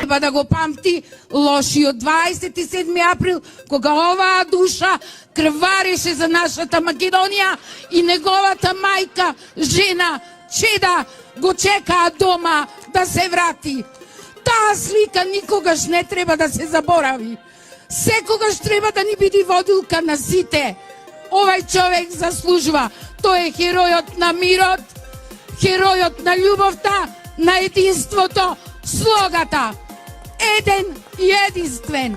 треба да го памти лошиот 27 април, кога оваа душа крвареше за нашата Македонија и неговата мајка, жена, чеда го чекаа дома да се врати. Таа слика никогаш не треба да се заборави. Секогаш треба да ни биде водилка на сите. Овај човек заслужува. Тој е херојот на мирот, херојот на љубовта, на единството, слогата. Еден и единствен.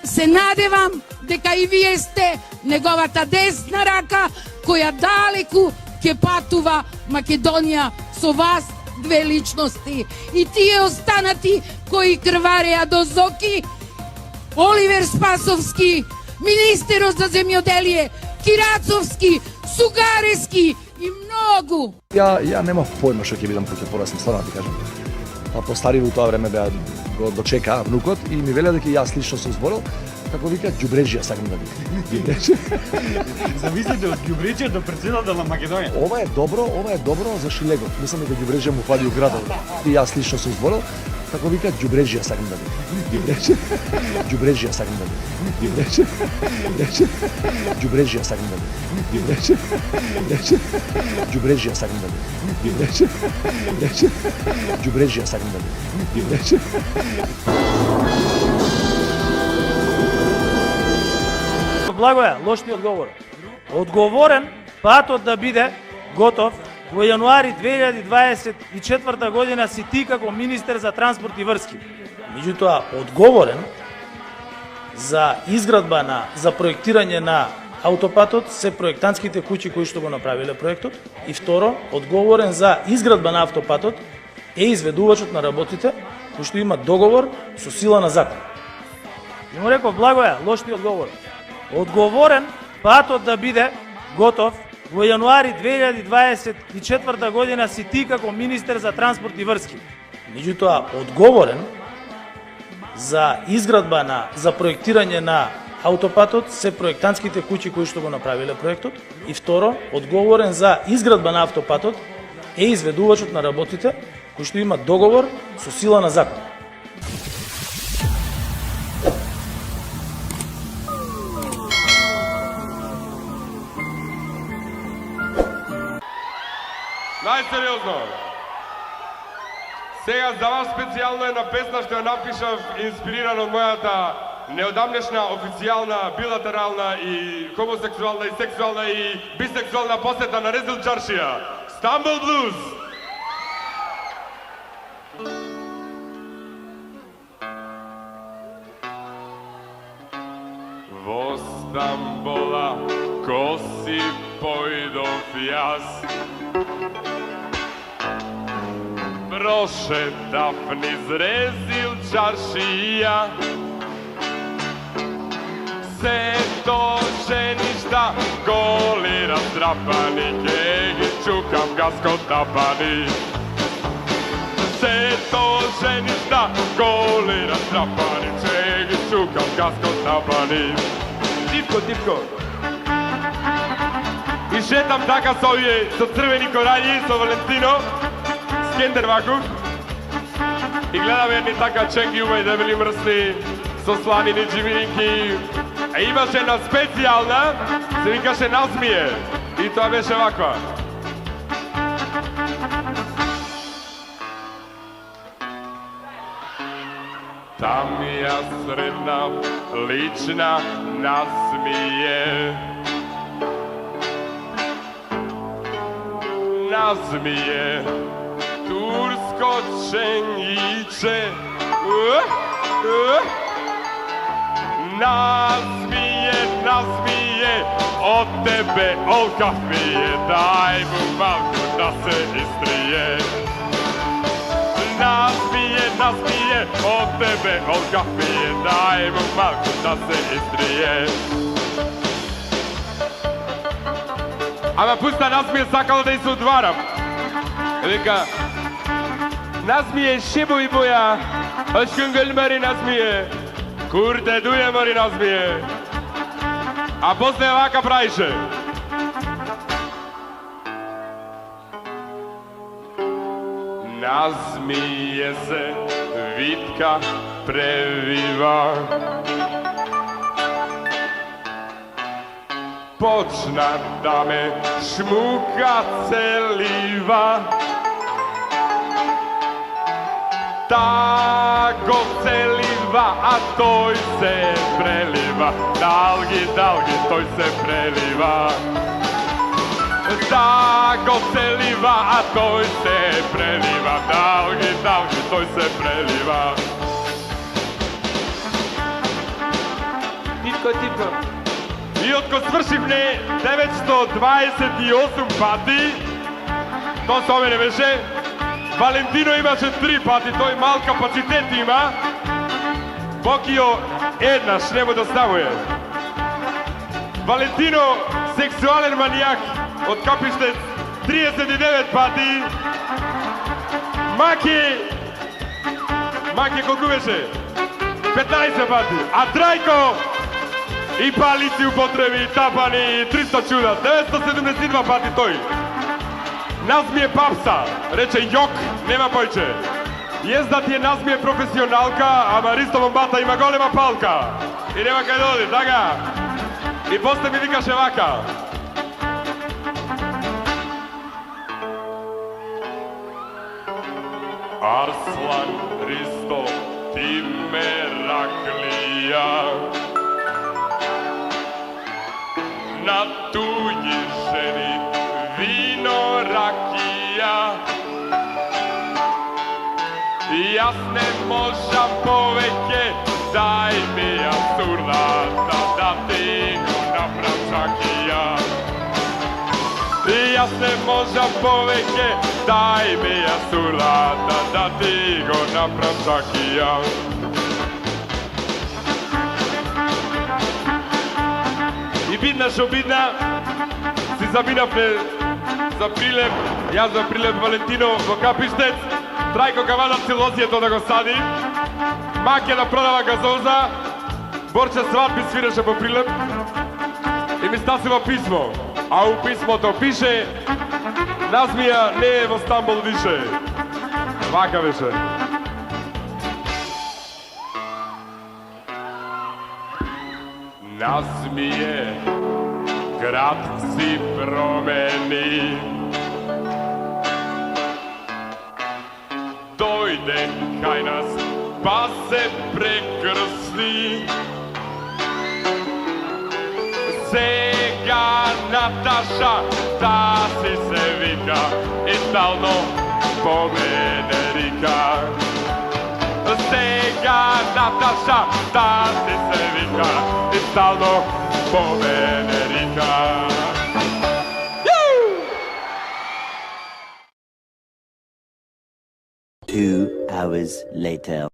Се надевам дека и вие сте неговата десна рака, која далеку ќе патува Македонија со вас две личности. И тие останати кои крвареа до зоки, Оливер Спасовски, министерот за земјоделие, Кирацовски, Сугарески и многу. Ја немав појма што ќе бидам кога ќе пораснам, стварно ти кажам. Па постари во тоа време беа го дочека внукот и ми велеа дека јас лично сум зборил, како вика ѓубреџија сакам да видам. Замислите од ѓубреџија до претседател на Македонија. Ова е добро за Шилегов. Мислам дека ѓубреџија му фали у градот. И јас лично сум зборил, како вика ѓубреџија сакам да видам. Ѓубреџија сакам да видам. Ѓубреџија сакам да видам. Ѓубреџија сакам да видам. Ѓубреџија сакам да видам. Благоја, лош ти одговор. Одговорен патот да биде готов во јануари 2024 година си ти како министер за транспорт и врски. Меѓутоа, одговорен за изградба за проектирање на аутопатот се проектантските куќи кои што го направиле проектот, и второ, одговорен за изградба на автопатот е изведувачот на работите кој што има договор со сила на закон. И му реков, Благоја, лош ти одговор. Одговорен патот да биде готов во јануари 2024 година си ти како министер за транспорт и врски. Меѓутоа, одговорен за изградба за проектирање на аутопатот се проектантските куќи кои што го направиле проектот, и второ, одговорен за изградба на автопатот е изведувачот на работите кој што има договор со сила на закон. Најсериозно. Сега за вас специјално една песна што ја напишав инспириран од мојата неодамнешна официјална, билатерална и хомосексуална и сексуална и бисексуална посета на Резил Чаршија. Стамбул Блуз. Во Стамбула коси појдов јас, прошетав низ Резил Чаршија, се то женишта голи раздрапани, ке ги чукам газко тапани. Се то женишта голи раздрапани, ке ги чукам газко тапани. Типко. И шетам така со овие, со црвени корањи, со Валентино, Скендер ваку, и гледаме едни така ченки ума и дебели мрсни, со сланини джимиринки. А имаше една специјална, се викаше Назмие, и тоа беше ваква. Там ја среднав лична Назмие. Назмие, турско ченјиче. Назмие, од тебе олкав ми е, дај му малку да се истрие. Назмие, од тебе олкав ми е, дај му малку да се истрие. Ама пуста Назмие сакала да и се одварам. Вика, Назмие шибови боја, ашкунгел мари Назмие. Курте дује мари Назмие. А после вака праише. Назмие се, витка Hrvatska previva. Počna da me šmuka celiva, tako celiva, a toj se preliva, dalgi, toj se preliva. Tako celiva, a toj se preliva, dalgi, toj se preliva. Tipko. I otko svrsivne 928 pati, to se ove ne veže, Valentino imaše 3 pati, to je mal kapacitet ima, Bokio jednaš, nemo da stavuje. Valentino, seksualen manijak, od kapište 39 pati, Maki koliko veže? 15 pati, a Trajko, i palici u potrebi, tapani, 300 čuda, 972 pati toj. Nazmije papsa, reče jok, nema pojče. Jezda ti je nazmije profesionalka, a Maristo Bombata ima golema palka. I nema kaj doli, da ga. I posle mi vikaše vaka. Arslan, Risto, ti Meraklija. Na tuji ženi vino rakija, jasne moža poveke, daj mi absurdata da ti go naprav čakija. Jasne moža poveke, daj mi absurdata da ti go naprav čakija. I bidna šo bidna, si zabinavne za prilep, ja za prilep Valentino go kapištec, Trajko Kavanac silozije to da go sadi, Makija da prodava gazoza, Borča svadbi sviraše po prilep i mi stasimo pismo, a u pismo to piše, Nazmija ne je vo Stambol više, vaka više. Nazmije, grad si promeni, dojde kaj nas pa se prekrsti. Sega Nataša, ta si se vika i stalno po mene rika. Sega Nataša, ta si se vika i stalno po mene rika. 2 hours later.